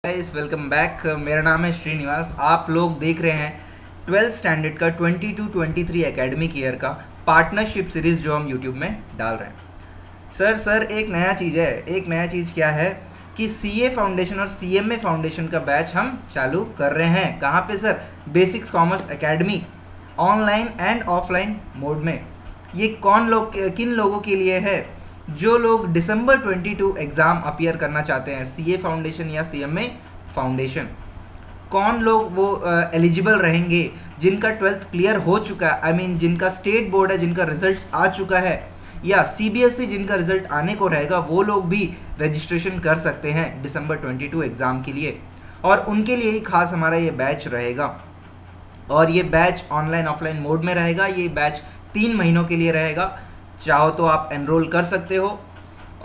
Guys welcome back. मेरा नाम है श्रीनिवास। आप लोग देख रहे हैं 12th स्टैंडर्ड का 22-23 एकेडमिक ईयर का पार्टनरशिप सीरीज़ जो हम यूट्यूब में डाल रहे हैं। सर एक नया चीज़ है। एक नया चीज़ क्या है कि सीए फाउंडेशन और सीएमए फाउंडेशन का बैच हम चालू कर रहे हैं। कहाँ पे sir? Basics commerce academy, online and offline mode में। ये किन लोगों के लिए है? जो लोग दिसंबर 22 एग्ज़ाम अपीयर करना चाहते हैं, सीए फाउंडेशन या सीएमए फाउंडेशन। कौन लोग वो एलिजिबल रहेंगे? जिनका 12th क्लियर हो चुका है, जिनका स्टेट बोर्ड है, जिनका रिजल्ट आ चुका है, या सीबीएसई जिनका रिजल्ट आने को रहेगा, वो लोग भी रजिस्ट्रेशन कर सकते हैं दिसंबर 22 एग्ज़ाम के लिए। और उनके लिए ही खास हमारा ये बैच रहेगा। और ये बैच ऑनलाइन ऑफलाइन मोड में रहेगा। ये बैच 3 महीनों के लिए रहेगा। चाहो तो आप एनरोल कर सकते हो।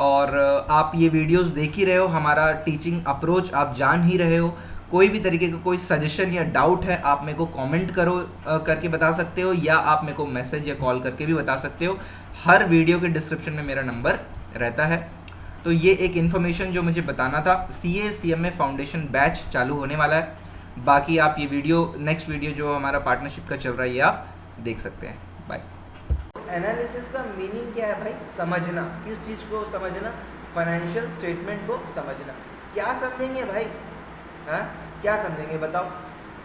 और आप ये वीडियोस देख ही रहे हो, हमारा टीचिंग अप्रोच आप जान ही रहे हो। कोई भी तरीके का कोई सजेशन या डाउट है, आप मेरे को कमेंट करके बता सकते हो, या आप मेरे को मैसेज या कॉल करके भी बता सकते हो। हर वीडियो के डिस्क्रिप्शन में मेरा नंबर रहता है। तो ये एक इन्फॉर्मेशन जो मुझे बताना था। सीए सीएमए फाउंडेशन बैच चालू होने वाला है। बाकी आप ये नेक्स्ट वीडियो जो हमारा पार्टनरशिप का चल रहा है, ये आप देख सकते हैं। बाय। एनालिसिस का मीनिंग क्या है भाई? समझना। किस चीज़ को समझना? फाइनेंशियल स्टेटमेंट को समझना। क्या समझेंगे भाई? हाँ, क्या समझेंगे बताओ?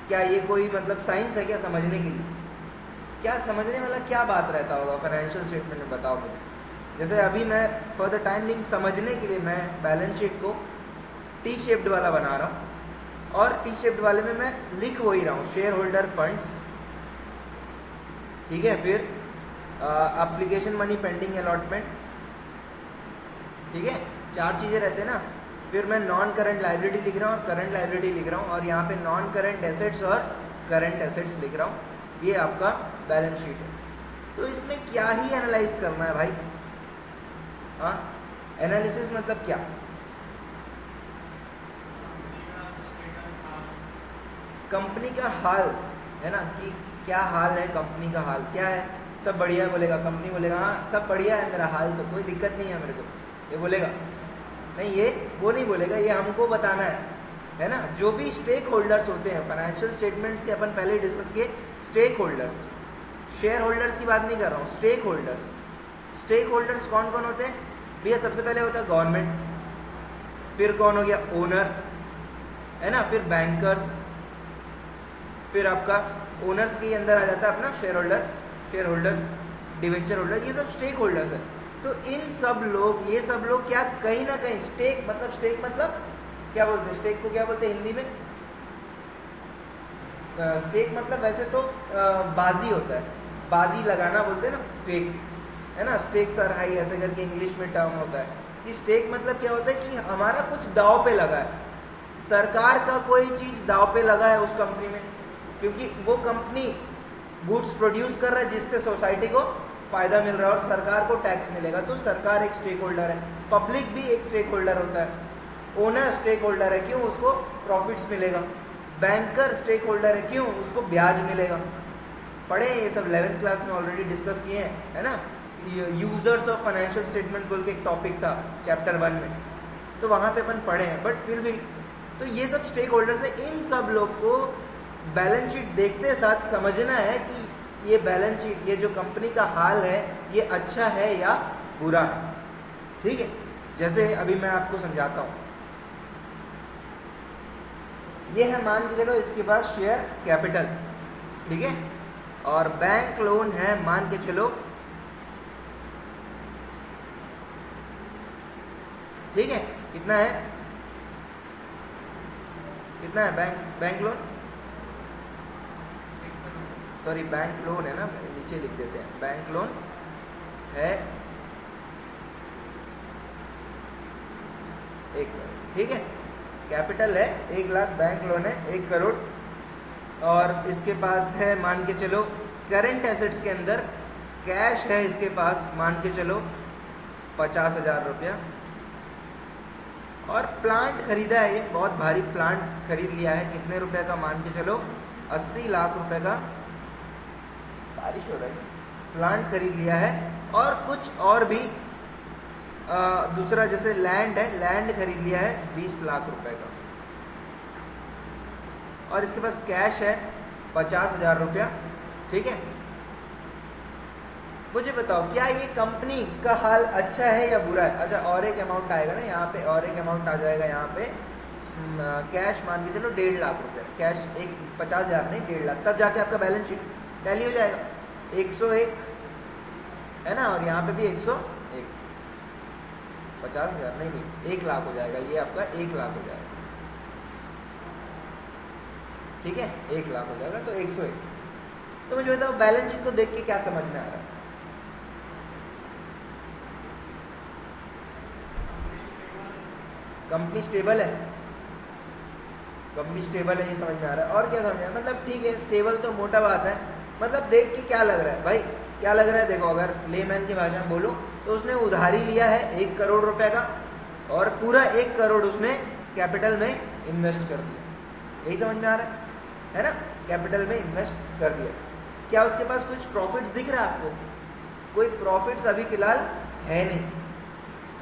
क्या ये कोई साइंस है क्या समझने के लिए? क्या समझने वाला क्या बात रहता होगा फाइनेंशियल स्टेटमेंट में? बताओ मुझे। जैसे अभी मैं फॉर द टाइम बिंग समझने के लिए मैं बैलेंस शीट को टी शेप्ड वाला बना रहा हूँ, और टी शेप्ड वाले में मैं लिख वही रहा हूँ, शेयर होल्डर फंड्स, ठीक है। फिर एप्लीकेशन मनी पेंडिंग अलॉटमेंट, ठीक है। 4 चीज़ें रहते हैं ना। फिर मैं नॉन करंट लाइबिलिटी लिख रहा हूँ और करंट लाइबिलिटी लिख रहा हूँ, और यहाँ पे नॉन करंट एसेट्स और करंट एसेट्स लिख रहा हूँ। ये आपका बैलेंस शीट है। तो इसमें क्या ही एनालाइज करना है भाई? हाँ, एनालिसिस मतलब क्या? कंपनी का हाल है ना, कि क्या हाल है कंपनी का? हाल क्या है? सब बढ़िया है बोलेगा, कंपनी बोलेगा हाँ सब बढ़िया है, मेरा हाल तो कोई दिक्कत नहीं है मेरे को, ये बोलेगा नहीं। ये वो नहीं बोलेगा, ये हमको बताना है ना। जो भी स्टेक होल्डर्स होते हैं फाइनेंशियल स्टेटमेंट्स के, अपन पहले डिस्कस किए। स्टेक होल्डर्स, शेयर होल्डर्स की बात नहीं कर रहा हूँ, स्टेक होल्डर्स। स्टेक होल्डर्स कौन कौन होते हैं भैया? सबसे पहले होता है गवर्नमेंट, फिर कौन हो गया? ओनर, है ना। फिर बैंकर्स, फिर आपका ओनर्स के अंदर आ जाता है अपना शेयर होल्डर्स, डिवेंचर होल्डर, ये सब स्टेक होल्डर्स है। तो इन सब लोग, ये सब लोग क्या कहीं ना कहीं स्टेक मतलब क्या बोलते हैं? स्टेक को क्या बोलते हैं हिंदी में? स्टेक मतलब वैसे तो बाजी होता है, बाजी लगाना बोलते हैं ना, स्टेक, है ना। स्टेक्स आर हाई ऐसे करके इंग्लिश में टर्म होता है। कि स्टेक मतलब क्या होता है कि हमारा कुछ दाव पे लगा है, सरकार का कोई चीज दाव पे लगा है उस कंपनी में, क्योंकि वो कंपनी गुड्स प्रोड्यूस कर रहा है जिससे सोसाइटी को फायदा मिल रहा है और सरकार को टैक्स मिलेगा। तो सरकार एक स्टेक होल्डर है, पब्लिक भी एक स्टेक होल्डर होता है। ओनर स्टेक होल्डर है, क्यों? उसको प्रॉफिट्स मिलेगा। बैंकर स्टेक होल्डर है, क्यों? उसको ब्याज मिलेगा। पढ़े ये सब 11th क्लास में ऑलरेडी डिस्कस किए हैं, है ना। यूजर्स ऑफ फाइनेंशियल स्टेटमेंट बोल के एक टॉपिक था चैप्टर 1 में, तो वहाँ पे अपन पढ़े हैं। बट फिर भी तो ये सब स्टेक होल्डर्स है। इन सब लोग को बैलेंस शीट देखते साथ समझना है कि ये बैलेंस शीट, ये जो कंपनी का हाल है, ये अच्छा है या बुरा है, ठीक है। जैसे अभी मैं आपको समझाता हूँ। ये है, मान के चलो इसके पास शेयर कैपिटल, ठीक है, और बैंक लोन है, मान के चलो, ठीक है। कितना है bank loan? Sorry, bank loan है ना, नीचे लिख देते हैं। बैंक लोन है 1 करोड़, ठीक है। कैपिटल है 1 लाख, बैंक लोन है 1 करोड़, और इसके पास है मान के चलो करंट एसेट्स के अंदर कैश है इसके पास, मान के चलो 50,000 रुपया, और प्लांट खरीदा है, ये बहुत भारी प्लांट खरीद लिया है। कितने रुपए का? मान के चलो 80 लाख रुपए का, बारिश हो रही है, प्लांट खरीद लिया है। और कुछ और भी दूसरा जैसे लैंड है, लैंड खरीद लिया है 20 लाख रुपए का, और इसके पास कैश है 50,000 रुपया। ठीक है, मुझे बताओ क्या ये कंपनी का हाल अच्छा है या बुरा है? अच्छा, और एक अमाउंट आएगा ना यहाँ पे, और एक अमाउंट आ जाएगा यहाँ पे, कैश मान के चलो 1.5 लाख रुपए, कैश एक 50,000 नहीं 1.5 लाख, तब जाके आपका बैलेंस शीट टैली हो जाएगा। 101 है ना, और यहाँ पे भी 101, 50,000 नहीं नहीं 1 लाख हो जाएगा, ये आपका 1 लाख हो जाएगा। ठीक है, 1 लाख हो जाएगा, तो 101। तो मुझे बताओ बैलेंस शीट को देख के क्या समझ में आ रहा है? कंपनी स्टेबल है, कंपनी स्टेबल है, ये समझ में आ रहा है। और क्या समझ में आ रहा है? मतलब ठीक है, स्टेबल तो मोटा बात है, मतलब देख के क्या लग रहा है भाई, क्या लग रहा है? देखो, अगर लेमैन की भाषा में बोलूं तो उसने उधारी लिया है 1 करोड़ रुपए का, और पूरा 1 करोड़ उसने कैपिटल में इन्वेस्ट कर दिया। यही समझ में आ रहा है ना? कैपिटल में इन्वेस्ट कर दिया। क्या उसके पास कुछ प्रॉफिट्स दिख रहा है आपको? कोई प्रॉफिट्स अभी फिलहाल है नहीं,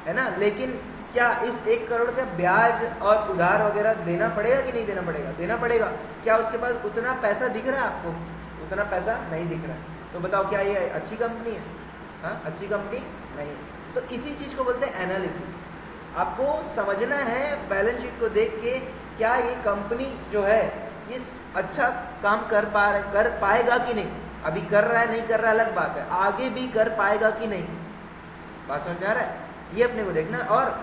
है ना? लेकिन क्या इस 1 करोड़ का ब्याज और उधार वगैरह देना पड़ेगा कि नहीं देना पड़ेगा? देना पड़ेगा। क्या उसके पास उतना पैसा दिख रहा है आपको? उतना पैसा नहीं दिख रहा है। तो बताओ क्या ये अच्छी कंपनी है? हाँ, अच्छी कंपनी नहीं। तो इसी चीज को बोलते हैं एनालिसिस। आपको समझना है बैलेंस शीट को देख के, क्या ये कंपनी जो है इस अच्छा काम कर पाएगा कि नहीं। अभी कर रहा है, नहीं कर रहा अलग बात है, आगे भी कर पाएगा कि नहीं। बात समझ में आ रहा है? ये अपने को देखना, और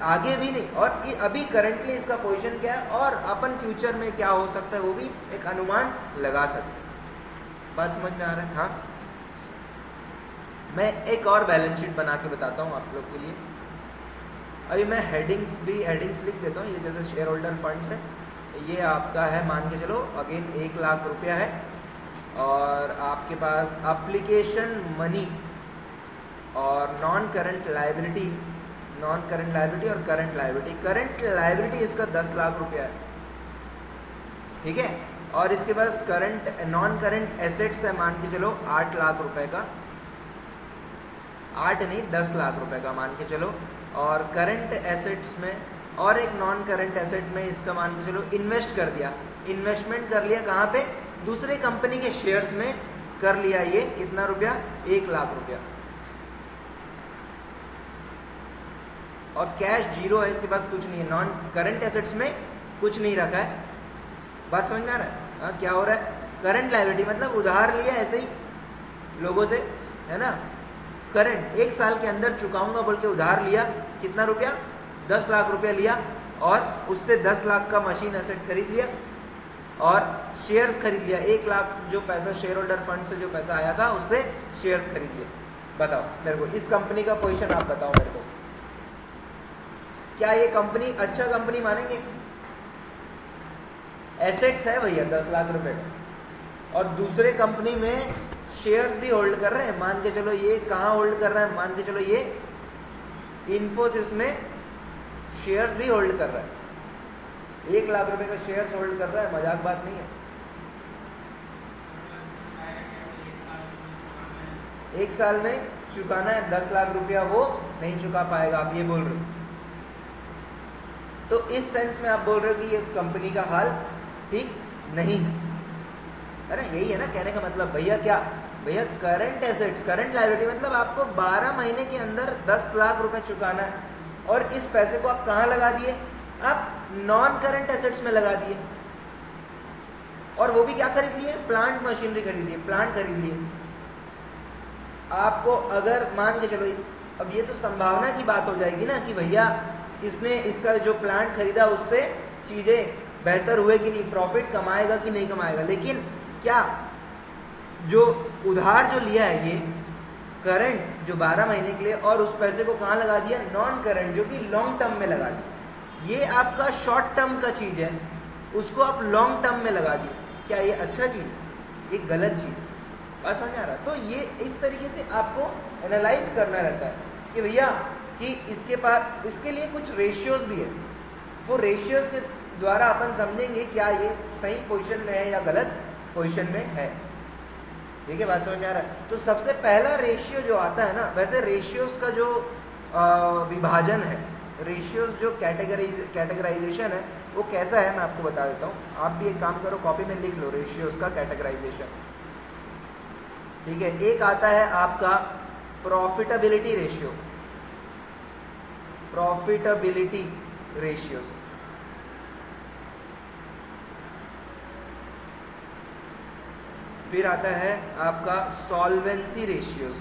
आगे भी नहीं, और अभी करंटली इसका पोजीशन क्या है, और अपन फ्यूचर में क्या हो सकता है वो भी एक अनुमान लगा सकते हैं। बात समझ में आ रहा है? हाँ, मैं एक और बैलेंस शीट बना के बताता हूँ आप लोग के लिए। अभी मैं हेडिंग्स लिख देता हूँ। ये जैसे शेयर होल्डर फंड्स है, ये आपका है, मान के चलो अगेन 1 लाख रुपया है, और आपके पास एप्लीकेशन मनी और नॉन करंट लायबिलिटी और करंट लायबिलिटी इसका 10 लाख रुपया है। ठीक है, और इसके पास नॉन करंट एसेट्स है, मान के चलो 8 लाख रुपए का, 8 नहीं 10 लाख रुपए का मान के चलो। और करंट एसेट्स में और एक नॉन करंट एसेट में इसका मान के चलो इन्वेस्ट कर दिया, इन्वेस्टमेंट कर लिया कहाँ पे? दूसरे कंपनी के शेयर्स में कर लिया। ये कितना रुपया? 1 लाख रुपया। और कैश 0 है, इसके पास कुछ नहीं है, नॉन करंट एसेट्स में कुछ नहीं रखा है। बात समझ में आ रहा है? हाँ, क्या हो रहा है? करंट लायबिलिटी मतलब उधार लिया ऐसे ही लोगों से, है ना? करंट 1 साल के अंदर चुकाऊंगा बोल के उधार लिया, कितना रुपया? 10 लाख रुपया लिया, और उससे 10 लाख का मशीन एसेट खरीद लिया, और शेयर्स खरीद लिया। 1 लाख जो पैसा शेयर होल्डर फंड से जो पैसा आया था उससे शेयर्स खरीद लिए। बताओ मेरे को इस कंपनी का पोजीशन आप बताओ मेरे को, क्या ये कंपनी अच्छा कंपनी मानेंगे? एसेट्स है भैया 10 लाख रुपए का, और दूसरे कंपनी में शेयर्स भी होल्ड कर रहे हैं। मान के चलो ये कहाँ होल्ड कर रहा है? मान के चलो ये इन्फोसिस में शेयर्स भी होल्ड कर रहा है, 1 लाख रुपए का शेयर्स होल्ड कर रहा है, मजाक बात नहीं है। 1 साल में चुकाना है 10 लाख रुपया, वो नहीं चुका पाएगा, आप ये बोल रहे हो। तो इस सेंस में आप बोल रहे हो कि ये कंपनी का हाल ठीक नहीं है ना? यही है ना कहने का मतलब। भैया क्या भैया, करंट एसेट्स करंट लायबिलिटी मतलब आपको 12 महीने के अंदर 10 लाख रुपए चुकाना है, और इस पैसे को आप कहाँ लगा दिए? आप नॉन करंट एसेट्स में लगा दिए, और वो भी क्या खरीद लिए? प्लांट मशीनरी खरीद लिए, प्लांट खरीद लिए। आपको अगर मान के चलो, अब ये तो संभावना की बात हो जाएगी ना कि भैया इसने इसका जो प्लांट खरीदा उससे चीजें बेहतर हुए कि नहीं, प्रॉफिट कमाएगा कि नहीं कमाएगा। लेकिन क्या जो उधार जो लिया है ये करंट जो 12 महीने के लिए, और उस पैसे को कहाँ लगा दिया? नॉन करंट जो कि लॉन्ग टर्म में लगा दिया। ये आपका शॉर्ट टर्म का चीज है, उसको आप लॉन्ग टर्म में लगा दिए। क्या ये अच्छा चीज? ये गलत चीज। बात समझ आ रहा? तो ये इस तरीके से आपको एनालाइज करना रहता है कि भैया कि इसके पास इसके लिए कुछ रेशियोज भी है, वो रेशियोज के द्वारा अपन समझेंगे क्या ये सही पोजीशन में है या गलत पोजीशन में है। ठीक है, बात समझ में आ रहा है? तो सबसे पहला रेशियो जो आता है ना, वैसे रेशियोज का जो विभाजन है, रेशियोज जो कैटेगराइजेशन है, वो कैसा है मैं आपको बता देता हूँ। आप भी एक काम करो, कॉपी में लिख लो रेशियोज का कैटेगराइजेशन। ठीक है, एक आता है आपका प्रॉफिटेबिलिटी रेशियो, प्रॉफिटेबिलिटी रेशियोज। फिर आता है आपका सॉल्वेंसी रेशियोज,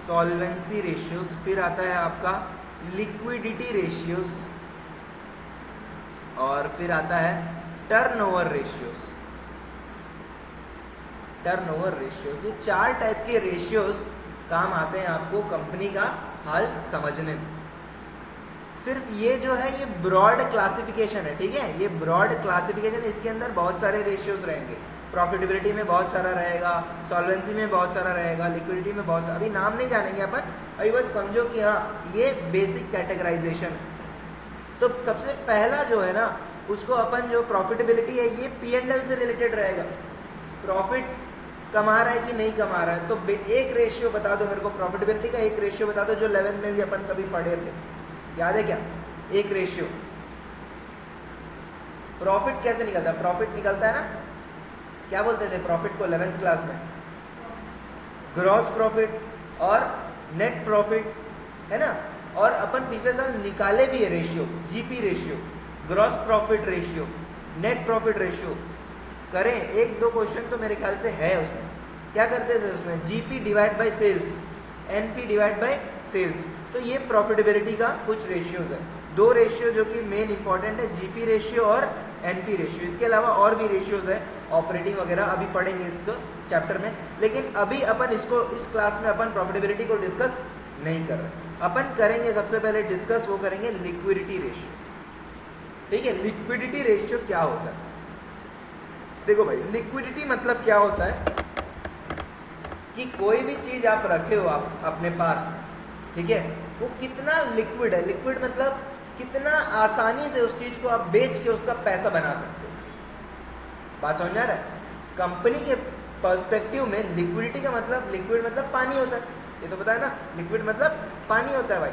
सॉल्वेंसी रेशियोज। फिर आता है आपका लिक्विडिटी रेशियोज, और फिर आता है टर्नओवर रेशियोज, टर्नओवर रेशियोज। ये 4 टाइप के रेशियोज काम आते हैं आपको कंपनी का हाल समझने में। सिर्फ ये जो है ये ब्रॉड क्लासिफिकेशन है, ठीक है, ये ब्रॉड क्लासिफिकेशन, इसके अंदर बहुत सारे रेशियोज रहेंगे। प्रॉफिटेबिलिटी में बहुत सारा रहेगा, सॉल्वेंसी में बहुत सारा रहेगा, लिक्विडिटी में बहुत सारा, अभी नाम नहीं जानेंगे अपन, अभी बस समझो कि हाँ ये बेसिक कैटेगराइजेशन। तो सबसे पहला जो है ना उसको अपन, जो प्रॉफिटेबिलिटी है ये P&L से रिलेटेड रहेगा, प्रॉफिट कमा रहा है कि नहीं कमा रहा है। तो एक रेशियो बता दो मेरे को, प्रॉफिटेबिलिटी का एक रेशियो बता दो जो 11th में भी अपन कभी पढ़े थे, याद है क्या? एक रेशियो। प्रॉफिट कैसे निकलता है? प्रॉफिट निकलता है ना, क्या बोलते थे प्रॉफिट को 11th क्लास में? ग्रॉस प्रॉफिट और नेट प्रॉफिट, है ना। और अपन पिछले साल निकाले भी है ratio, GP ratio, gross profit ratio, net profit ratio करें। 1-2 क्वेश्चन तो मेरे ख्याल से है उसमें। क्या करते थे उसमें? GP divide by sales, NP divide by sales. तो ये प्रॉफिटेबिलिटी का कुछ रेशियोज है। 2 रेशियो जो कि मेन इंपॉर्टेंट है, जीपी रेशियो और एनपी रेशियो। इसके अलावा और भी रेशियोज है, ऑपरेटिंग वगैरह, अभी पढ़ेंगे इसको चैप्टर में। लेकिन अभी अपन इसको, इस क्लास में अपन प्रॉफिटेबिलिटी को डिस्कस नहीं कर रहे। अपन करेंगे सबसे पहले डिस्कस, वो करेंगे लिक्विडिटी रेशियो। ठीक है, लिक्विडिटी रेशियो क्या होता है? देखो भाई, लिक्विडिटी मतलब क्या होता है कि कोई भी चीज आप रखे हो आप अपने पास, ठीक है, वो कितना लिक्विड है। लिक्विड मतलब कितना आसानी से उस चीज को आप बेच के उसका पैसा बना सकते हो। बात समझ आ रहा है? कंपनी के पर्सपेक्टिव में लिक्विडिटी का मतलब, लिक्विड मतलब पानी होता है, ये तो पता है ना, लिक्विड मतलब पानी होता है भाई।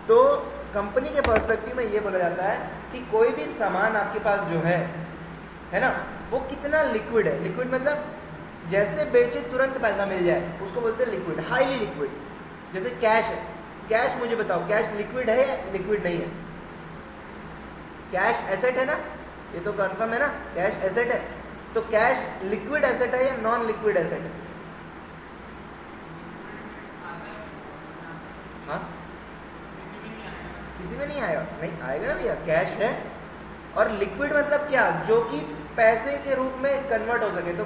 तो कंपनी के पर्सपेक्टिव में ये बोला जाता है कि कोई भी सामान आपके पास जो है ना, वो कितना लिक्विड है। लिक्विड मतलब जैसे बेचे तुरंत पैसा मिल जाए, उसको बोलते हैं लिक्विड, हाईली लिक्विड। जैसे कैश है, कैश मुझे बताओ, कैश लिक्विड है या लिक्विड नहीं है? कैश एसेट है ना, ये तो कंफर्म है ना, कैश एसेट है। तो कैश लिक्विड एसेट है या नॉन लिक्विड एसेट है? हाँ, किसी में नहीं आएगा, नहीं आएगा ना भैया। कैश है, और लिक्विड मतलब क्या? जो कि पैसे के रूप में कन्वर्ट हो सके। तो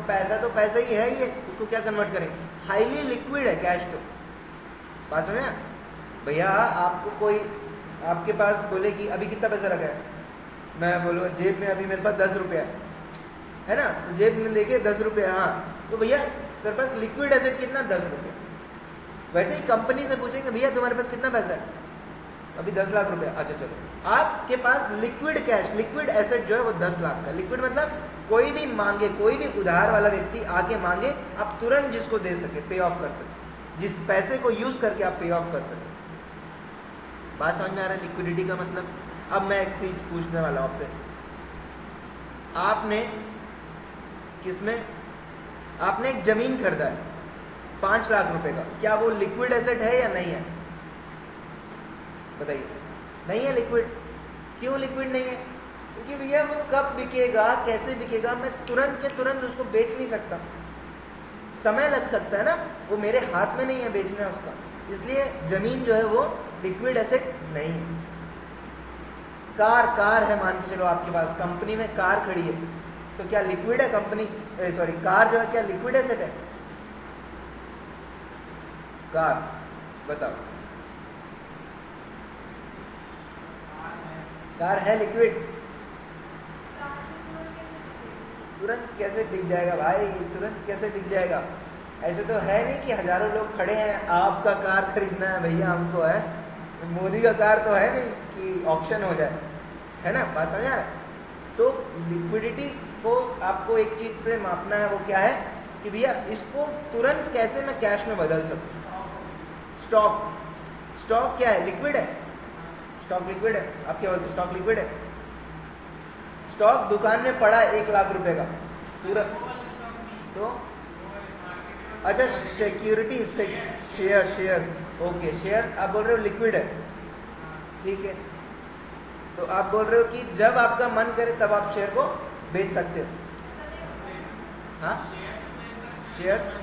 पैसा ही है, ये उसको क्या कन्वर्ट करें? हाईली लिक्विड है कैश। तो बात समझे भैया? आपको कोई आपके पास बोले कि अभी कितना पैसा रखा है, मैं बोलूँ जेब में अभी मेरे पास 10 रुपया है ना, तो जेब में देखिए 10 रुपया, हाँ, तो भैया तेरे पास लिक्विड एसेट कितना? 10 रुपया। वैसे ही कंपनी से पूछेंगे भैया तुम्हारे पास कितना पैसा है? अभी 10 लाख रुपया। अच्छा चलो, आपके पास लिक्विड कैश, लिक्विड एसेट जो है वो 10 लाख का। लिक्विड मतलब कोई भी मांगे, कोई भी उधार वाला व्यक्ति आके मांगे, आप तुरंत जिसको दे सके, पे ऑफ कर सके, जिस पैसे को यूज करके आप पे ऑफ कर सके। बात समझ में आ रहा है लिक्विडिटी का मतलब? अब मैं एक चीज पूछने वाला हूं आपसे। आपने किसमें, आपने एक जमीन खरीदा है 5 लाख रुपए का, क्या वो लिक्विड एसेट है या नहीं है? बताइए। नहीं है लिक्विड। क्यों लिक्विड नहीं है? क्योंकि भैया वो कब बिकेगा, कैसे बिकेगा, मैं तुरंत के तुरंत उसको बेच नहीं सकता, समय लग सकता है ना, वो मेरे हाथ में नहीं है बेचना उसका। इसलिए जमीन जो है वो लिक्विड एसेट नहीं है। कार है, मान के चलो आपके पास कंपनी में कार खड़ी है, तो क्या लिक्विड है कंपनी, सॉरी कार जो है क्या लिक्विड एसेट है? कार बताओ, कार है लिक्विड? तुरंत कैसे बिक जाएगा भाई, तुरंत कैसे बिक जाएगा? ऐसे तो है नहीं कि हजारों लोग खड़े हैं, आपका कार खरीदना है भैया हमको, है मोदी का कार तो है नहीं कि ऑप्शन हो जाए, है ना। बात समझ आ रहा है? तो लिक्विडिटी को आपको एक चीज से मापना है, वो क्या है कि भैया इसको तुरंत कैसे मैं कैश में बदल सकूं। स्टॉक क्या है? लिक्विड है। स्टॉक लिक्विड है, आप क्या बोलते हो, स्टॉक लिक्विड है। स्टॉक दुकान में पड़ा 1,00,000 रुपए का पूरा, तो अच्छा सिक्योरिटी शेयर्स, ओके शेयर्स आप बोल रहे हो लिक्विड है, ठीक है। तो आप बोल रहे हो कि जब आपका मन करे तब आप शेयर को बेच सकते हो, हाँ शेयर्स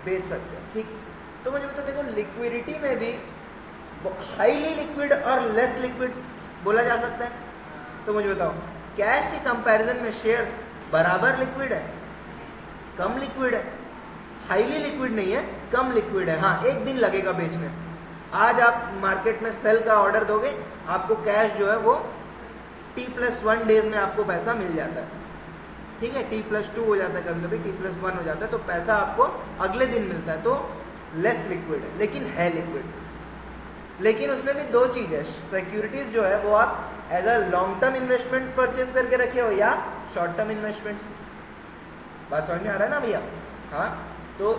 बेच सकते हो, ठीक। तो मुझे बता, देखो लिक्विडिटी में भी हाईली लिक्विड और लेस लिक्विड बोला जा सकता है। तो मुझे बताओ, कैश के कंपैरिजन में शेयर्स बराबर लिक्विड है, कम लिक्विड है, हाईली लिक्विड नहीं है, कम लिक्विड है। हाँ, एक दिन लगेगा बेचने। आज आप मार्केट में सेल का ऑर्डर दोगे, आपको कैश जो है वो T+1 डेज में आपको पैसा मिल जाता है, ठीक है। T+2 हो जाता है, कभी कभी T+1 हो जाता है, तो पैसा आपको अगले दिन मिलता है। तो लेस लिक्विड है लेकिन है लिक्विड। लेकिन उसमें भी दो चीज है, सिक्योरिटीज जो है वो आप as a long term investments purchase करके रखे हो या शॉर्ट टर्म इन्वेस्टमेंट्स। बात समझ में आ रहा है ना भैया? हाँ, तो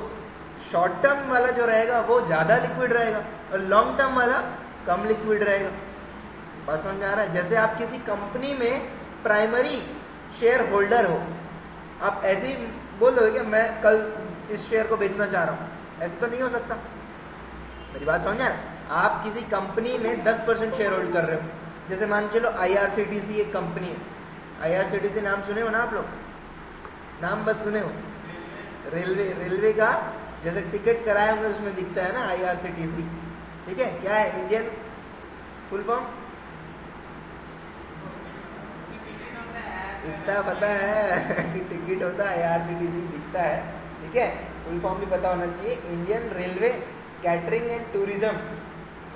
शॉर्ट टर्म वाला जो रहेगा वो ज्यादा लिक्विड रहेगा और लॉन्ग टर्म वाला कम लिक्विड रहेगा। बात समझ में आ रहा है? जैसे आप किसी कंपनी में प्राइमरी शेयर होल्डर हो, आप ऐसे ही बोल दो कि मैं कल इस शेयर को बेचना चाह रहा हूँ, ऐसे तो नहीं हो सकता। मेरी बात समझ आ रहा है? आप किसी कंपनी में 10% शेयर होल्ड कर रहे हो, जैसे मान चलो IRCTC एक कंपनी है। IRCTC नाम सुने हो ना आप लोग? नाम बस सुने हो? रेलवे का जैसे टिकट कराए होंगे उसमें दिखता है ना IRCTC, ठीक है। क्या है इंडियन फुल फॉर्म? इतना पता है कि टिकट होता है, IRCTC दिखता है, ठीक है। फुल फॉर्म भी पता होना चाहिए, Indian railway catering and tourism,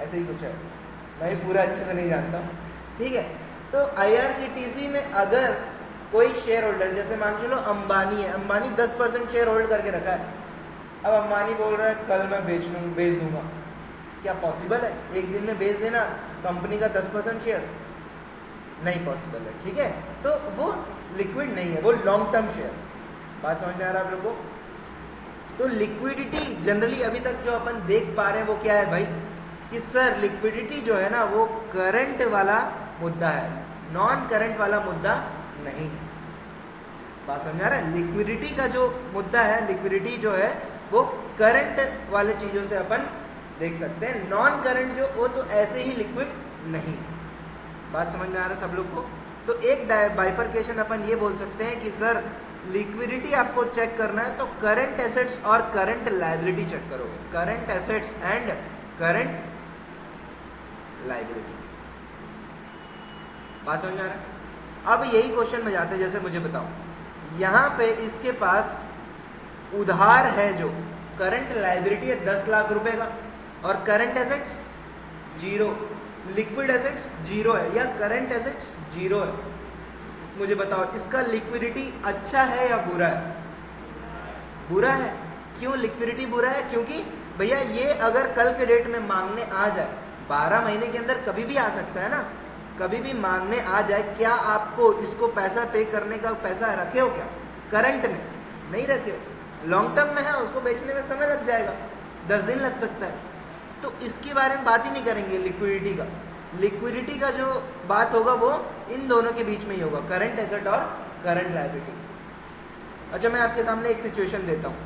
ऐसे ही कुछ है। मैं भी पूरा अच्छे से नहीं जानता हूँ, ठीक है। तो IRCTC में अगर कोई शेयर होल्डर, जैसे मान चलो अंबानी है, अंबानी 10% शेयर होल्ड करके रखा है। अब अंबानी बोल रहा है कल मैं बेच दूंगा, क्या पॉसिबल है एक दिन में बेच देना कंपनी का 10% शेयर? नहीं पॉसिबल है, ठीक है। तो वो लिक्विड नहीं है, वो लॉन्ग टर्म शेयर। बात समझ में आ रहा है आप लोगों को? तो लिक्विडिटी जनरली अभी तक जो अपन देख पा रहे हैं वो क्या है भाई, कि सर लिक्विडिटी जो है ना वो करंट वाला मुद्दा है, नॉन करंट वाला मुद्दा नहीं। बात समझ में आ रहा है? लिक्विडिटी का जो मुद्दा है, लिक्विडिटी जो है वो करंट वाले चीजों से अपन देख सकते हैं, नॉन करंट जो वो तो ऐसे ही लिक्विड नहीं। बात समझ में आ रहा है सब लोग को? तो एक बाइफरकेशन अपन ये बोल सकते हैं कि सर लिक्विडिटी आपको चेक करना है तो करंट एसेट्स और करंट लायबिलिटी चेक करोगे, current assets and current liability. बात समझ में आ रहा है? अब यही क्वेश्चन में जाते हैं, जैसे मुझे बताओ, यहां पे इसके पास उधार है, जो करंट लायबिलिटी है 10 लाख रुपए का और करंट एसेट्स 0, लिक्विड एसेट्स 0 है या करंट एसेट्स 0 है। मुझे बताओ इसका लिक्विडिटी अच्छा है या बुरा है? बुरा है। क्यों लिक्विडिटी बुरा है? क्योंकि भैया ये अगर कल के डेट में मांगने आ जाए, 12 महीने के अंदर कभी भी आ सकता है ना, कभी भी मांगने आ जाए, क्या आपको इसको पैसा पे करने का पैसा रखे हो क्या? करंट में नहीं रखे हो, लॉन्ग टर्म में है, उसको बेचने में समय लग जाएगा, 10 दिन लग सकता है। तो इसके बारे में बात ही नहीं करेंगे लिक्विडिटी का। लिक्विडिटी का जो बात होगा वो इन दोनों के बीच में ही होगा, करंट एसेट और करंट लायबिलिटी। अच्छा, मैं आपके सामने एक सिचुएशन देता हूं।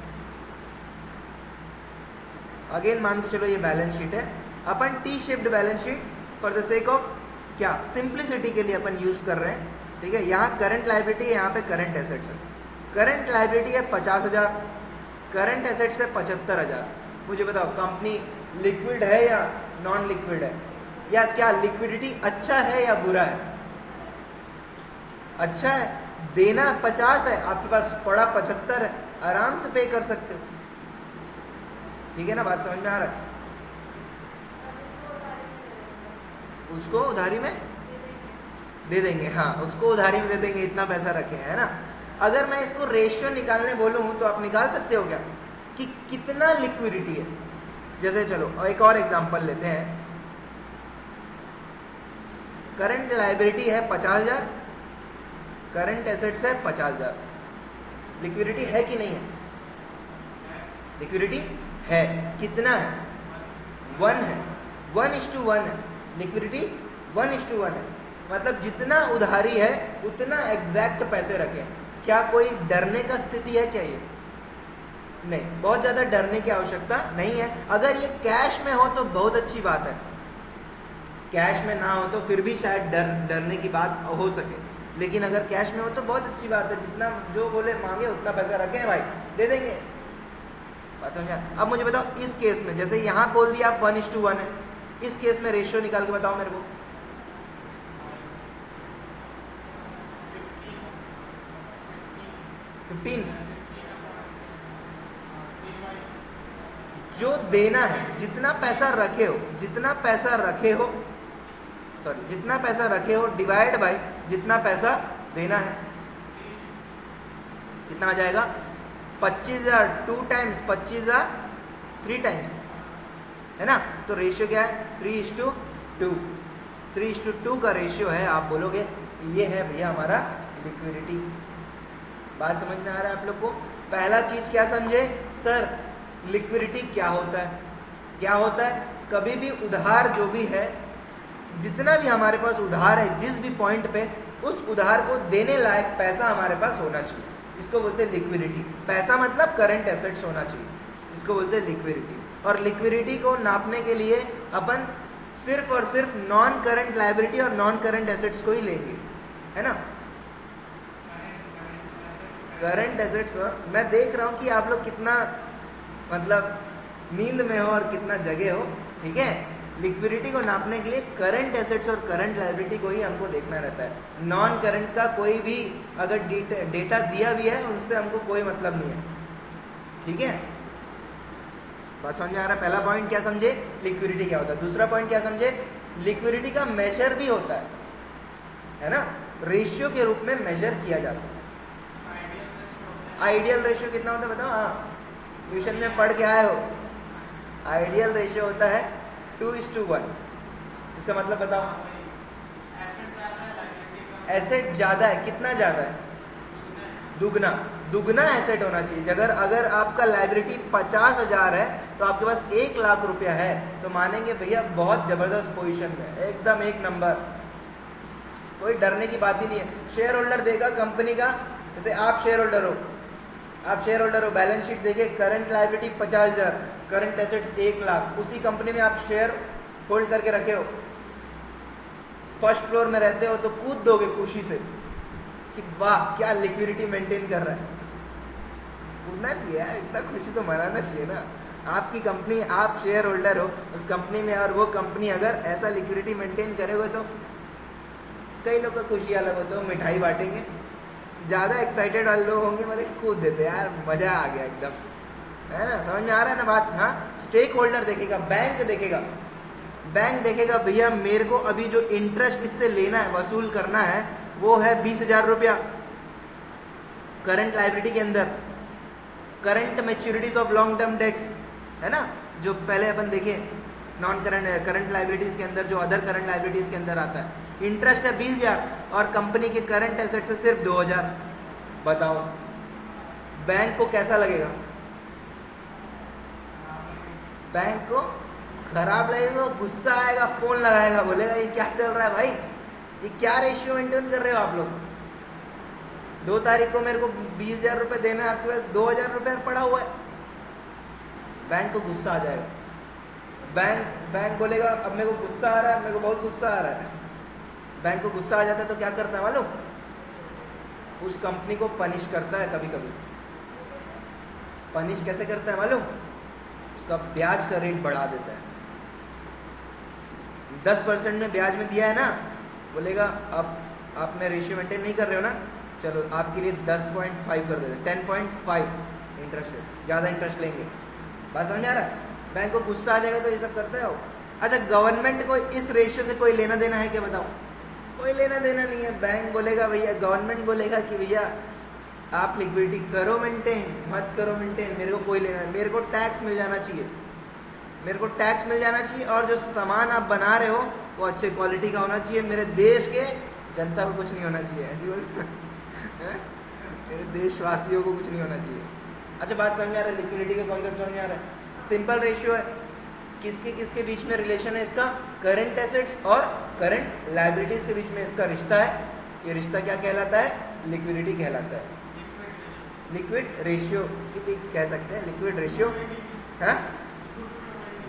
अगेन मान के चलो ये बैलेंस शीट है, अपन T shaped balance sheet for the sake of क्या, सिंप्लिसिटी के लिए अपन यूज कर रहे हैं, ठीक है। यहाँ करंट लायबिलिटी है, यहाँ पे करंट एसेट्स है। करंट लायबिलिटी है 50,000, करंट एसेट्स है 75,000। मुझे बताओ कंपनी लिक्विड है या नॉन लिक्विड है, या क्या लिक्विडिटी अच्छा है या बुरा है? अच्छा है, देना 50 है, आपके पास पड़ा 75 है, आराम से पे कर सकते हो, ठीक है ना। बात समझ में आ रहा है? उसको उधारी में दे देंगे, हाँ उसको उधारी में दे देंगे, इतना पैसा रखे है ना। अगर मैं इसको रेशियो निकालने बोलूं तो आप निकाल सकते हो क्या कि कितना लिक्विडिटी है? जैसे चलो एक और एग्जांपल लेते हैं, करंट लायबिलिटी है 50,000, करंट एसेट्स है 50,000, लिक्विडिटी है कि नहीं है? लिक्विडिटी है, कितना है? 1 है, 1:1 है, लिक्विडिटी 1:1 है, मतलब जितना उधारी है उतना एग्जैक्ट पैसे रखें। क्या कोई डरने का स्थिति है क्या? ये नहीं, बहुत ज्यादा डरने की आवश्यकता नहीं है। अगर ये कैश में हो तो बहुत अच्छी बात है, कैश में ना हो तो फिर भी शायद डरने की बात हो सके, लेकिन अगर कैश में हो तो बहुत अच्छी बात है। जितना जो बोले मांगे उतना पैसा रखें भाई, दे देंगे। बात समझा? अब मुझे बताओ इस केस में, जैसे यहां बोल दिया आप 1:1 है, इस केस में रेशियो निकाल के बताओ मेरे को। 15 जो देना है, जितना पैसा रखे हो, जितना पैसा रखे हो, सॉरी जितना पैसा रखे हो डिवाइड बाय जितना पैसा देना है, कितना आ जाएगा? 25,000 2 टाइम्स 25,000 3 टाइम्स, है ना? तो रेशियो क्या है? 3:2। 3:2 का रेशियो है। आप बोलोगे ये है भैया हमारा लिक्विडिटी। बात समझ में आ रहा है आप लोग को? पहला चीज क्या समझे सर? लिक्विडिटी क्या होता है? क्या होता है? कभी भी उधार जो भी है, जितना भी हमारे पास उधार है, जिस भी पॉइंट पे, उस उधार को देने लायक पैसा हमारे पास होना चाहिए, इसको बोलते हैं लिक्विडिटी। पैसा मतलब करंट एसेट्स होना चाहिए, इसको बोलते हैं लिक्विडिटी। और लिक्विडिटी को नापने के लिए अपन सिर्फ और सिर्फ नॉन करंट लायबिलिटी और नॉन करंट एसेट्स को ही लेंगे, है ना? करंट एसेट्स, मैं देख रहा हूं कि आप लोग कितना मतलब नींद में हो और कितना जगे हो, ठीक है? लिक्विडिटी को नापने के लिए करंट एसेट्स और करंट लायबिलिटी को ही हमको देखना रहता है। नॉन करंट का कोई भी अगर डेटा दिया भी है उससे हमको कोई मतलब नहीं है, ठीक है? बात समझ में आ रहा है? पहला पॉइंट क्या समझे? लिक्विडिटी क्या होता है। दूसरा पॉइंट क्या समझे? लिक्विडिटी का मेजर भी होता है ना? रेशियो के रूप में मेजर किया जाता है। आइडियल रेशियो कितना होता है बताओ? हाँ, ट्यूशन में पढ़ के आए हो। आइडियल रेशियो होता है 2:1। इसका मतलब बताओ। एसेट ज्यादा है, कितना ज्यादा है? दुगना। दुगना एसेट होना चाहिए। अगर आपका लायबिलिटी 50,000 है तो आपके पास 1 लाख रुपया है तो मानेंगे भैया बहुत जबरदस्त पोजीशन में, एकदम एक नंबर, कोई डरने की बात ही नहीं है। शेयर होल्डर देगा कंपनी का, जैसे आप शेयर होल्डर हो, बैलेंस शीट देखिए, current liability 50,000, current assets 1 lakh, उसी कंपनी में आप शेयर होल्ड करके रखे हो, फर्स्ट फ्लोर में रहते हो तो कूद दोगे खुशी से कि वाह क्या लिक्विडिटी मेंटेन कर रहा है। कूदना चाहिए यार, इतना खुशी तो मनाना चाहिए ना। आपकी कंपनी, आप शेयर होल्डर हो उस कंपनी में, और वो कंपनी अगर ऐसा लिक्विडिटी मेंटेन करेगा तो कई लोग का खुशी अलग होता है, मिठाई बांटेंगे। ज़्यादा एक्साइटेड वाले लोग होंगे, मतलब कूद देते यार, मजा आ गया एकदम, है ना? समझ में आ रहा है ना बात? हाँ, स्टेक होल्डर देखेगा, बैंक देखेगा भैया मेरे को अभी जो इंटरेस्ट इससे लेना है, वसूल करना है, वो है 20,000 रुपया करंट लायबिलिटी के अंदर। Current मैच्योरिटीज of long term debts, है ना, जो पहले अपन देखे नॉन करंट लायबिलिटीज के अंदर, जो अदर करंट लायबिलिटीज के अंदर आता है। इंटरेस्ट है 20,000 और कंपनी के करंट एसेट से सिर्फ 2,000। बताओ बैंक को कैसा लगेगा? बैंक को खराब लगेगा, गुस्सा आएगा, फोन लगाएगा, बोलेगा ये क्या चल रहा है भाई, ये क्या रेशियो मेंटेन कर रहे हो आप लोग? 2 तारीख को मेरे को 20,000 रुपए देना है, आपके पास 2,000 रुपए पड़ा हुआ है। बैंक को गुस्सा आ जाएगा। बैंक बोलेगा अब मेरे को गुस्सा आ रहा है, मेरे को बहुत गुस्सा आ रहा है। बैंक को गुस्सा आ जाता है तो क्या करता है मालूम? उस कंपनी को पनिश करता है। कभी कभी पनिश कैसे करता है मालूम? उसका ब्याज का रेट बढ़ा देता है। 10% में ब्याज में दिया है ना, बोलेगा अब आपने रेशियो मेंटेन नहीं कर रहे हो ना, चलो आपके लिए 10.5 कर देते, 10.5 इंटरेस्ट रेट, ज़्यादा इंटरेस्ट लेंगे। बात समझ आ रहा है? बैंक को गुस्सा आ जाएगा तो ये सब करते हो। अच्छा, गवर्नमेंट को इस रेशियो से कोई लेना देना है क्या? बताओ, कोई लेना देना नहीं है। बैंक बोलेगा भैया, गवर्नमेंट बोलेगा कि भैया आप लिक्विडिटी करो मेंटेन, मत करो मेंटेन, मेरे को कोई लेना, मेरे को टैक्स मिल जाना चाहिए, मेरे को टैक्स मिल जाना चाहिए, और जो सामान आप बना रहे हो वो अच्छे क्वालिटी का होना चाहिए, मेरे देश के जनता को कुछ नहीं होना चाहिए। ऐसी बोल मेरे देशवासियों को कुछ नहीं होना चाहिए। अच्छा, बात समझ आ रहा है? लिक्विडिटी का कॉन्सेप्ट समझ आ रहा है? सिंपल रेशियो है, किसके बीच में रिलेशन है इसका? करंट एसेट्स और करंट लायबिलिटीज के बीच में इसका रिश्ता है। ये रिश्ता क्या कहलाता है? लिक्विडिटी कहलाता है। लिक्विड रेशियो भी कह सकते हैं, लिक्विड रेशियो। हाँ,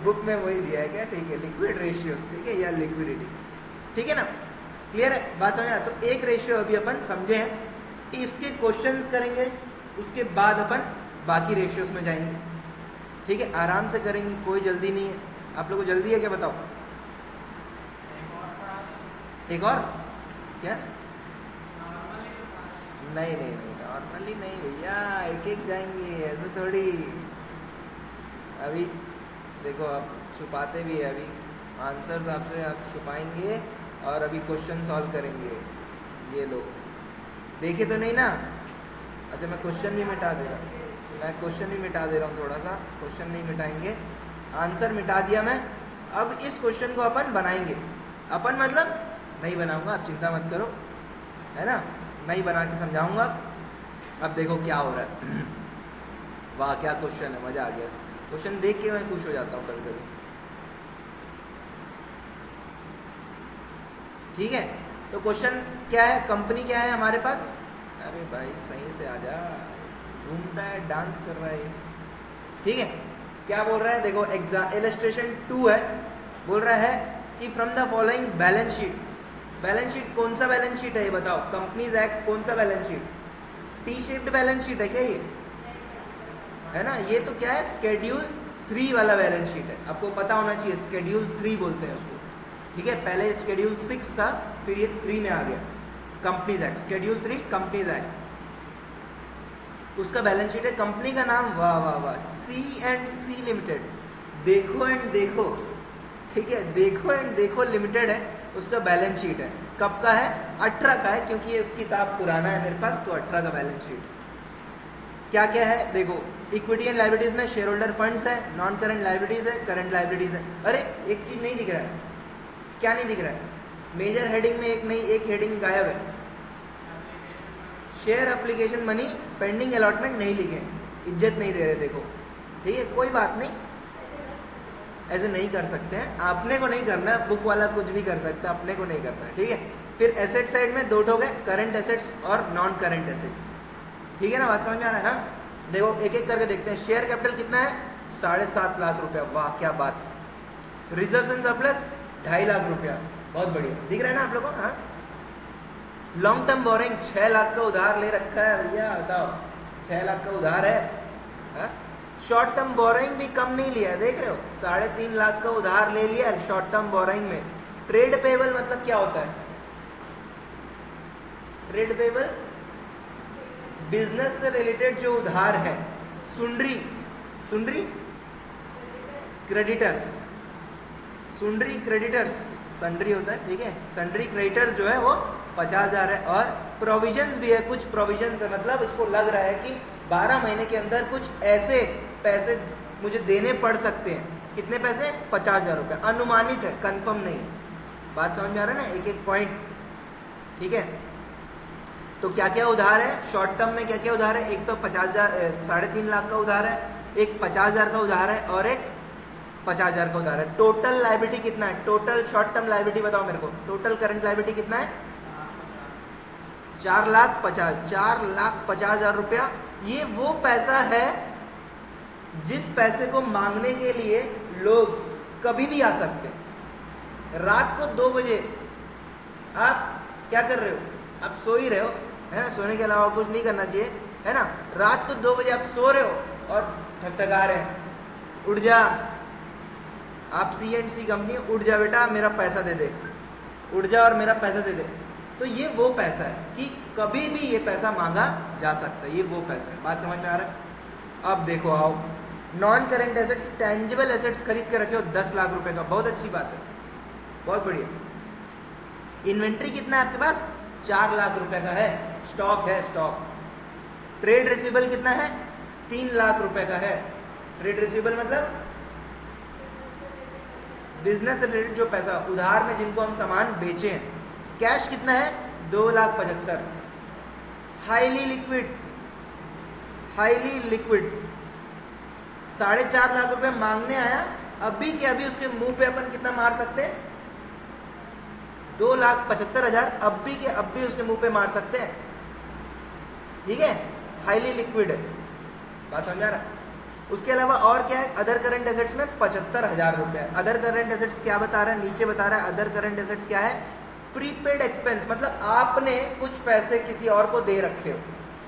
बुक में वही दिया है क्या? ठीक है, लिक्विड रेशियोस, ठीक है, या लिक्विडिटी, ठीक है ना? क्लियर है बात? समझ आया? तो एक रेशियो अभी अपन समझे हैं, इसके क्वेश्चंस करेंगे, उसके बाद अपन बाकी रेशियोस में जाएंगे, ठीक है? आराम से करेंगे, कोई जल्दी नहीं है। आप लोगों को जल्दी है क्या बताओ? एक और क्या? नहीं नहीं नहीं, नॉर्मली नहीं भैया, एक एक जाएंगे, ऐसे थोड़ी। अभी देखो, आप छुपाते भी है, अभी आंसर्स आपसे आप छुपाएंगे और अभी क्वेश्चन सॉल्व करेंगे। ये लो, देखे तो नहीं ना? अच्छा, मैं क्वेश्चन भी मिटा दे रहा हूँ, थोड़ा सा क्वेश्चन नहीं मिटाएंगे, आंसर मिटा दिया मैं। अब इस क्वेश्चन को अपन बनाएंगे, अपन मतलब नहीं बनाऊंगा, आप चिंता मत करो, है ना? नहीं बना के समझाऊंगा। अब देखो क्या हो रहा है। वाह, क्या क्वेश्चन है, मजा आ गया। क्वेश्चन देख के मैं खुश हो जाता हूँ कभी कभी, ठीक है? तो क्वेश्चन क्या है? कंपनी क्या है हमारे पास? अरे भाई सही से आ जा, घूमता है, डांस कर रहा है, ठीक है? क्या बोल रहा है? देखो, इलस्ट्रेशन 2 है, बोल रहा है कि from the following balance sheet. Balance sheet कौन सा बैलेंस शीट है ये बताओ? कंपनीज एक्ट कौन सा balance sheet? T shaped balance sheet है क्या ये? है ना? ये तो क्या है? शेड्यूल 3 वाला बैलेंस शीट है, आपको पता होना चाहिए। शेड्यूल 3 बोलते हैं उसको, ठीक है? पहले शेड्यूल 6 था, फिर ये 3 में आ गया, companies act. Schedule 3 companies act, उसका बैलेंस शीट है। कंपनी का नाम, वाह वाह वाह, C&C लिमिटेड। देखो एंड देखो, ठीक है, देखो एंड देखो लिमिटेड है, उसका बैलेंस शीट है। कब का है? 18 का है, क्योंकि ये किताब पुराना है मेरे पास, तो 18 का बैलेंस शीट। क्या क्या है देखो, इक्विटी एंड लायबिलिटीज में शेयर होल्डर फंड्स है, नॉन करंट लायबिलिटीज है, करंट लायबिलिटीज है। अरे एक चीज नहीं दिख रहा है, क्या नहीं दिख रहा है? मेजर हेडिंग में एक हेडिंग गायब है। Share application money pending allotment नहीं लिखे, इज्जत नहीं दे रहे, देखो, ठीक है? कोई बात नहीं, ऐसे नहीं कर सकते हैं, आपने को नहीं करना है, बुक वाला कुछ भी कर सकता है, अपने को नहीं करना है, ठीक है? फिर एसेट साइड में 2 हो गए, करंट एसेट्स और नॉन करंट एसेट्स, ठीक है ना? बात समझ में आ रहा है? हाँ, देखो एक एक करके देखते हैं। शेयर कैपिटल कितना है? 7.5 लाख रुपया, वाह क्या बात है। रिजर्व एंड सरप्लस 2.5 लाख रुपया, बहुत बढ़िया, दिख रहा है ना आप लोगों को? हाँ। लॉन्ग टर्म बोरिंग 6 लाख का उधार ले रखा है भैया, बताओ, 6 लाख का उधार है। शॉर्ट टर्म बोरिंग भी कम नहीं लिया, देख रहे हो, 3.5 लाख का उधार ले लिया शॉर्ट टर्म बोरिंग में। ट्रेड पेबल मतलब क्या होता है? ट्रेड पेबल बिजनेस से रिलेटेड जो उधार है। सुंड्री क्रेडिटर्स, सुंड्री क्रेडिटर्स, सन्ड्री होता है, ठीक है? सन्ड्री क्रेडिटर्स जो है वो 50,000 है। और प्रोविजंस भी है, कुछ प्रोविजंस है, मतलब इसको लग रहा है कि 12 महीने के अंदर कुछ ऐसे पैसे मुझे देने पड़ सकते हैं। कितने पैसे? 50,000 रुपये, अनुमानित है, कंफर्म नहीं। बात समझ में आ रहा है ना? एक एक पॉइंट, ठीक है? तो क्या क्या उधार है शॉर्ट टर्म में? क्या क्या उधार है? एक तो 3.5 लाख का उधार है, एक 50,000 का उधार है, और एक 50,000 का उधार है। टोटल लायबिलिटी कितना है? टोटल शॉर्ट टर्म लायबिलिटी बताओ मेरे को, टोटल करंट लायबिलिटी कितना है? 4,50,000 रुपया। ये वो पैसा है जिस पैसे को मांगने के लिए लोग कभी भी आ सकते हैं। रात को 2 बजे आप क्या कर रहे हो? आप सो ही रहे हो, है ना? सोने के अलावा कुछ नहीं करना चाहिए, है ना? रात को 2 बजे आप सो रहे हो और ठकठका रहे हैं, उठ जा, आप C&C कंपनी, उठ जा बेटा, मेरा पैसा दे दे, उठ जा और मेरा पैसा दे दे। तो ये वो पैसा है कि कभी भी ये पैसा मांगा जा सकता है, ये वो पैसा है। बात समझ में आ रहा है? अब देखो, आओ, non current assets, tangible assets खरीद के रखे हो 10 लाख रुपए का, बहुत अच्छी बात है, बहुत बढ़िया। इन्वेंट्री कितना है आपके पास? 4 लाख रुपए का है, स्टॉक है, स्टॉक। ट्रेड रिसीवेबल कितना है? 3 लाख रुपए का है। ट्रेड रिसीवेबल मतलब बिजनेस से रिलेटेड जो पैसा, उधार में जिनको हम सामान बेचे हैं। कैश कितना है? 2,75,000। हाईली लिक्विड 4.5 लाख रुपए मांगने आया, अभी के अभी उसके मुंह पे अपन कितना मार सकते हैं? 2,75,000 अभी के अभी उसके मुंह पे मार सकते हैं। ठीक है, हाईली लिक्विड है, बात समझ आ रहा है? उसके अलावा और क्या है? अदर करंट एसेट्स में 75,000 रुपए। अदर करंट एसेट्स क्या बता रहा है? नीचे बता रहा है अदर करंट एसेट्स क्या है? प्रीपेड एक्सपेंस, मतलब आपने कुछ पैसे किसी और को दे रखे हो।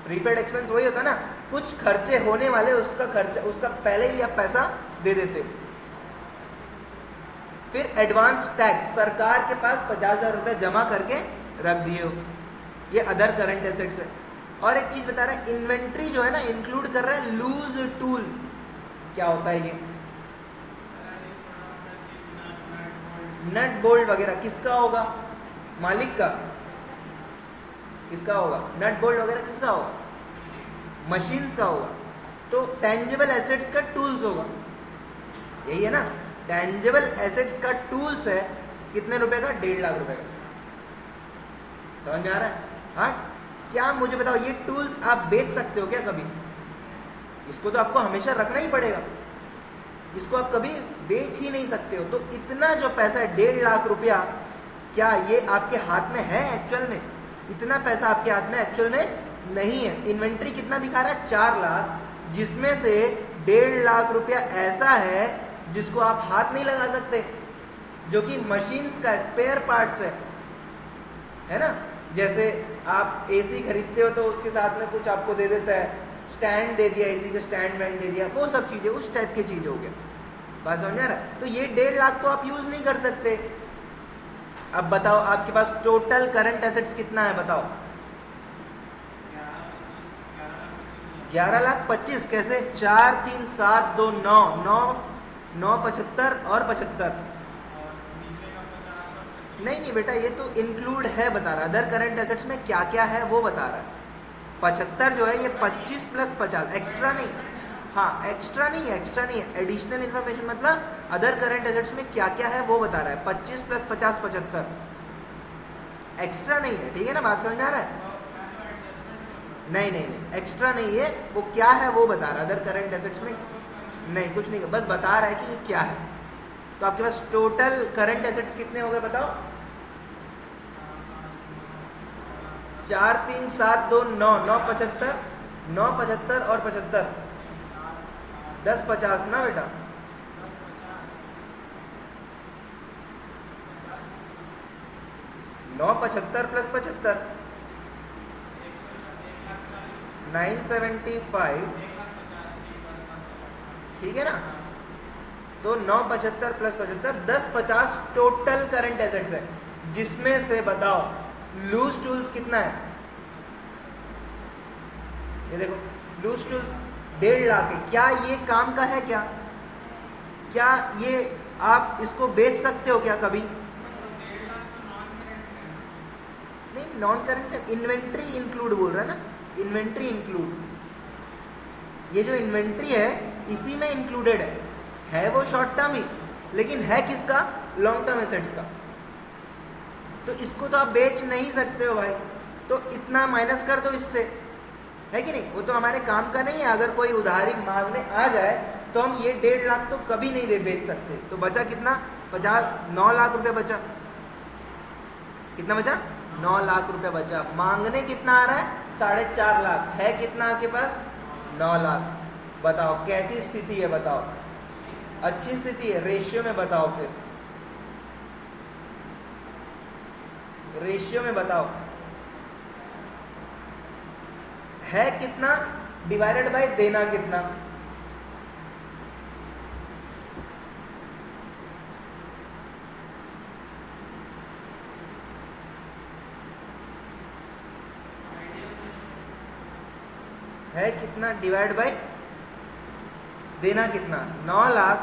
प्रीपेड एक्सपेंस वही होता है ना, कुछ खर्चे होने वाले, उसका खर्चा, उसका पहले ही आप पैसा दे देते हो। फिर एडवांस टैक्स, सरकार के पास 50,000 रुपए जमा करके रख दिए हो, ये अदर करंट एसेट्स है। और एक चीज बता रहा है, इन्वेंट्री जो है ना, इंक्लूड कर रहा है लूज टूल। क्या होता है ये? नट बोल्ट वगैरह किसका होगा? मालिक का। किसका होगा? नट बोल्ट वगैरह किसका होगा? मशीन्स का होगा। तो टेंजिबल एसेट्स का टूल्स होगा, यही है ना? टेंजिबल एसेट्स का टूल्स है, कितने रुपए का? 1.5 लाख रुपए का। समझ में आ रहा है? हाँ, क्या मुझे बताओ, ये टूल्स आप बेच सकते हो क्या कभी? इसको तो आपको हमेशा रखना ही पड़ेगा, इसको आप कभी बेच ही नहीं सकते हो। तो इतना जो पैसा है 1.5 लाख रुपया, क्या ये आपके हाथ में है एक्चुअल में? इतना पैसा आपके हाथ में एक्चुअल में नहीं है। इन्वेंट्री कितना दिखा रहा है? 4 लाख, जिसमें से 1.5 लाख रुपया ऐसा है जिसको आप हाथ नहीं लगा सकते, जो कि मशीन्स का स्पेयर पार्ट्स है ना? जैसे आप एसी खरीदते हो तो उसके साथ में कुछ आपको दे देता है, स्टैंड दे दिया, एसी का स्टैंड वैंड दे दिया, वो सब चीजें उस टाइप की चीज हो गया। बात समझ आ रहा है? तो ये 1.5 लाख तो आप यूज नहीं कर सकते। अब बताओ, आपके पास टोटल करंट एसेट्स कितना है? बताओ। 11,25,000 कैसे? 4, 3, 7, 2, 9, 9, 9, 75 और 75। नहीं बेटा, ये तो इंक्लूड है बता रहा है, अदर करंट एसेट्स में क्या क्या है वो बता रहा है। 75 जो है ये 25 प्लस 50, एक्स्ट्रा नहीं। हाँ, एक्स्ट्रा नहीं है, एडिशनल इन्फॉर्मेशन, मतलब अदर करंट एसेट्स में क्या क्या है वो बता रहा है। 25 प्लस 50 75, एक्स्ट्रा नहीं है। ठीक है ना, बात समझ में आ रहा है? नहीं, एक्स्ट्रा नहीं है, वो क्या है वो बता रहा है। अदर करंट एसेट्स में नहीं, कुछ नहीं, बस बता रहा है कि ये क्या है। तो आपके पास टोटल करंट एसेट्स कितने हो गए बताओ? 4, 3, 7, 2, 9, 9, 75, 9, 75 और 75, 10, 50 ना बेटा? 9, 75 प्लस 75, 975। ठीक है ना? तो 9, 75 प्लस 75, 10, 50 टोटल करंट एसेट्स है, जिसमें से बताओ लूज टूल्स कितना है? ये देखो, लूज टूल्स 1.5 लाख है। क्या ये काम का है? क्या ये आप इसको बेच सकते हो क्या कभी? नहीं, नॉन करंट, इन्वेंट्री इंक्लूड बोल रहा है ना, इन्वेंट्री इंक्लूड। ये जो इन्वेंट्री है इसी में इंक्लूडेड है वो शॉर्ट टर्म ही, लेकिन है किसका? लॉन्ग टर्म एसेट्स का। तो इसको तो आप बेच नहीं सकते हो भाई, तो इतना माइनस कर दो इससे, है कि नहीं? वो तो हमारे काम का नहीं है। अगर कोई उधारी मांगने आ जाए तो हम ये 1.5 लाख तो कभी नहीं दे बेच सकते। तो बचा कितना? 9 लाख रुपए बचा। कितना बचा? 9 लाख रुपए बचा। मांगने कितना आ रहा है? 4.5 लाख। है कितना आपके पास? 9 लाख। बताओ कैसी स्थिति है? बताओ, अच्छी स्थिति है। रेशियो में बताओ, फिर रेशियो में बताओ, है कितना डिवाइडेड बाय देना कितना? है कितना डिवाइड बाय देना कितना? 9 लाख,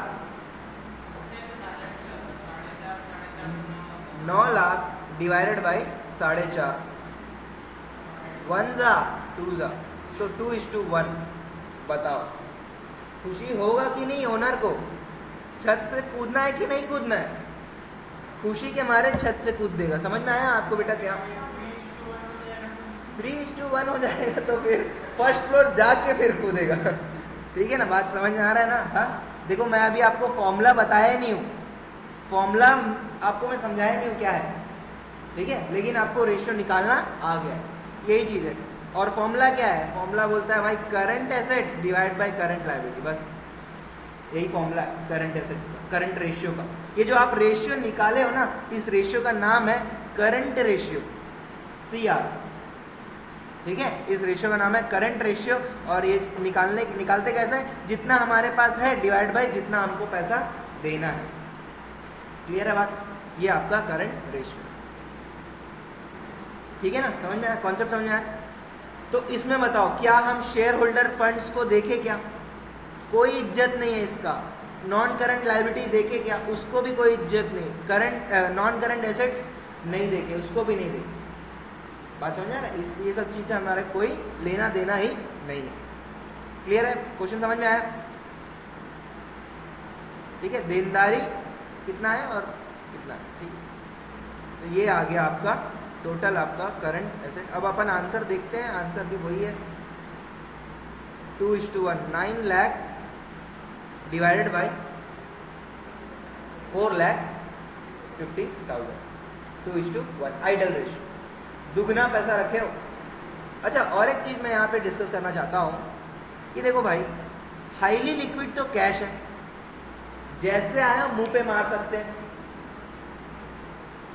9 लाख डिवाइडेड बाय 4.5, 1 जा 2 जा, तो 2:1। बताओ खुशी होगा कि नहीं? ओनर को छत से कूदना है कि नहीं कूदना है? खुशी के मारे छत से कूद देगा। समझ में आया आपको बेटा? क्या 3:1 हो जाएगा तो फिर फर्स्ट फ्लोर जाके फिर कूदेगा। ठीक है ना, बात समझ में आ रहा है ना? हाँ, देखो मैं अभी आपको फॉर्मूला बताया नहीं हूँ, फॉर्मूला आपको मैं समझाया नहीं हूँ क्या है, ठीक है, लेकिन आपको रेशियो निकालना आ गया, यही चीज़ है। और फॉर्मूला क्या है, फॉर्मूला बोलता है भाई current assets divide by current liability, बस यही फॉर्मूला है करंट एसेट्स का, करंट रेशियो का। ये जो आप रेशियो निकाले हो ना, इस रेशियो का नाम है करंट रेशियो, CR, ठीक है, इस रेशियो का नाम है करंट रेशियो। और ये निकालते कैसे है, जितना हमारे पास है डिवाइड बाय जितना हमको पैसा देना है। क्लियर है बात, ये आपका करंट रेशियो, ठीक है ना, समझ में आया, कॉन्सेप्ट समझ में आया। तो इसमें बताओ क्या हम शेयर होल्डर फंड्स को देखे क्या, कोई इज्जत नहीं है इसका। नॉन करंट लायबिलिटी देखे क्या, उसको भी कोई इज्जत नहीं। करंट नॉन करंट एसेट्स नहीं देखे, उसको भी नहीं देखे। बात समझ आ रहा है, ये सब चीज़ से हमारा कोई लेना देना ही नहीं है। क्लियर है, क्वेश्चन समझ में आया, ठीक है। देनदारी कितना है और कितना है, ठीक है। तो ये आ गया आपका टोटल आपका करंट एसेट। अब अपन आंसर देखते हैं, आंसर भी वही है 2:1, 9 lakh divided by 4,50,000, 2:1 ideal ratio, दुगना पैसा रखे हो। अच्छा, और एक चीज़ मैं यहाँ पे डिस्कस करना चाहता हूँ कि देखो भाई, हाईली लिक्विड तो कैश है, जैसे आया मुंह पे मार सकते हैं।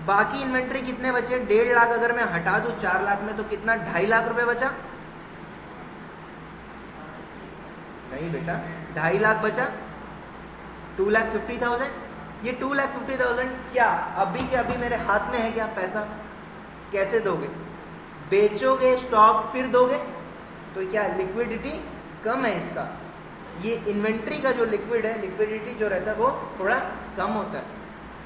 बाकी इन्वेंट्री कितने बचे, 1.5 लाख अगर मैं हटा दूं 4 लाख में, तो कितना 2.5 लाख रुपए बचा, नहीं बेटा 2.5 लाख बचा, 2,50,000। ये 2,50,000 क्या अभी के अभी मेरे हाथ में है क्या पैसा, कैसे दोगे, बेचोगे स्टॉक फिर दोगे, तो क्या लिक्विडिटी कम है इसका। ये इन्वेंट्री का जो लिक्विड है, लिक्विडिटी जो रहता है वो थोड़ा कम होता है।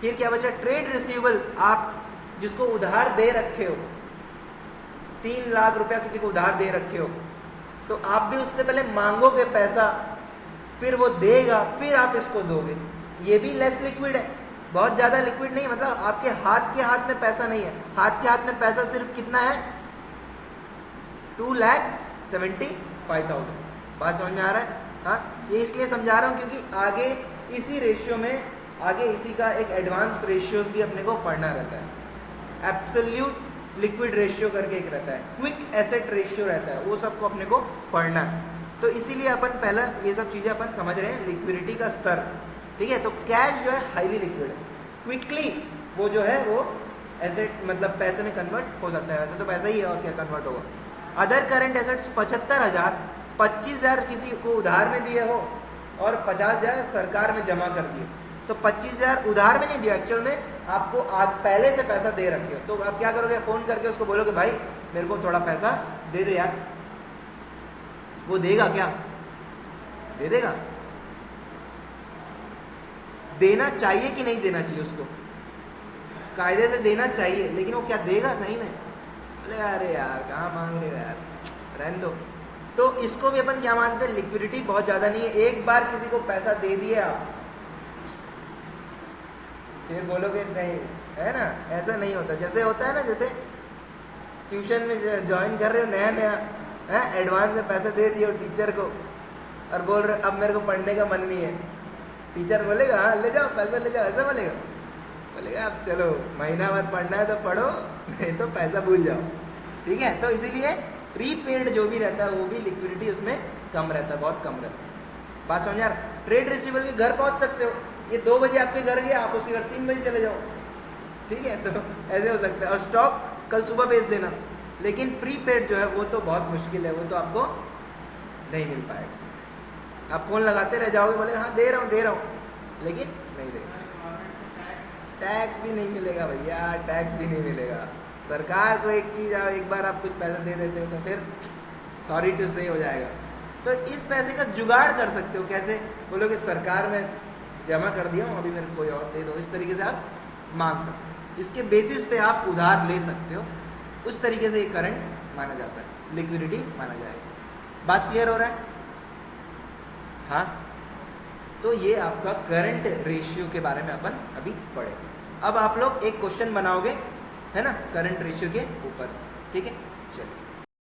फिर क्या बचा, ट्रेड रिसीवेबल, आप जिसको उधार दे रखे हो, 3 लाख रुपया किसी को उधार दे रखे हो, तो आप भी उससे पहले मांगोगे पैसा, फिर वो देगा, फिर आप इसको दोगे। ये भी लेस लिक्विड है, बहुत ज्यादा लिक्विड नहीं, मतलब आपके हाथ में पैसा नहीं है। हाथ के हाथ में पैसा सिर्फ कितना है, 2,75,000। बात समझ में आ रहा है, हाँ। ये इसलिए समझा रहा हूं क्योंकि आगे इसी रेशियो में, आगे इसी का एक एडवांस रेशियोज भी अपने को पढ़ना रहता है। एब्सोल्यूट लिक्विड रेशियो करके एक रहता है, क्विक एसेट रेशियो रहता है, वो सबको अपने को पढ़ना है। तो इसीलिए अपन पहला ये सब चीजें अपन समझ रहे हैं, लिक्विडिटी का स्तर, ठीक है। तो कैश जो है हाईली लिक्विड है, क्विकली वो जो है वो एसेट मतलब पैसे में कन्वर्ट हो सकता है, वैसे तो पैसा ही है और क्या कन्वर्ट होगा। अदर करंट एसेट्स 75,000, 25,000 किसी को उधार में दिए हो और 50,000 सरकार में जमा कर दिए, तो 25,000 उधार में नहीं दिया, एक्चुअल में आपको आप पहले से पैसा दे रखे हो। तो आप क्या करोगे, फोन करके उसको बोलोगे भाई मेरे को थोड़ा पैसा दे दे यार, वो देगा क्या, दे देगा। देना चाहिए कि नहीं देना चाहिए उसको, कायदे से देना चाहिए, लेकिन वो क्या देगा सही में, बोले अरे यार कहाँ मांग रहे हो यार, रहने दो। तो इसको भी अपन क्या मानते हैं, लिक्विडिटी बहुत ज्यादा नहीं है। एक बार किसी को पैसा दे दिए आप, फिर बोलोगे नहीं, है ना, ऐसा नहीं होता। जैसे होता है ना, जैसे ट्यूशन में ज्वाइन कर रहे हो नया नया, है, एडवांस में पैसे दे दिए टीचर को और बोल रहे अब मेरे को पढ़ने का मन नहीं है, टीचर बोलेगा हाँ ले जाओ पैसा ले जाओ, ऐसा बोलेगा अब चलो महीना भर पढ़ना है तो पढ़ो, नहीं तो पैसा भूल जाओ, ठीक है। तो इसीलिए प्रीपेड जो भी रहता है वो भी लिक्विडिटी उसमें कम रहता है, बहुत कम रहता है। बात समझ आ रहा है। ट्रेड रिसीवेबल भी घर पहुंच सकते हो, ये 2 बजे आपके घर गया, आप उसके घर 3 बजे चले जाओ, ठीक है, तो ऐसे हो सकता है। और स्टॉक कल सुबह बेच देना, लेकिन प्रीपेड जो है वो तो बहुत मुश्किल है, वो तो आपको नहीं मिल पाएगा। आप फोन लगाते रह जाओगे, बोले हाँ दे रहा हूँ, लेकिन नहीं देगा। टैक्स भी नहीं मिलेगा भैया, टैक्स भी नहीं मिलेगा। सरकार को एक चीज़, एक बार आप कुछ पैसा दे देते हो तो फिर सॉरी टू से हो जाएगा। तो इस पैसे का जुगाड़ कर सकते हो, कैसे, बोलोगे सरकार में जमा कर दिया हूँ, अभी मेरे को कोई और दे दो, इस तरीके से आप मांग सकते हो। इसके बेसिस पे आप उधार ले सकते हो, उस तरीके से ये करंट माना जाता है, लिक्विडिटी माना जाएगा। बात क्लियर हो रहा है, हाँ। तो ये आपका करंट रेशियो के बारे में अपन अभी पढ़े। अब आप लोग एक क्वेश्चन बनाओगे, है ना, करंट रेशियो के ऊपर, ठीक है।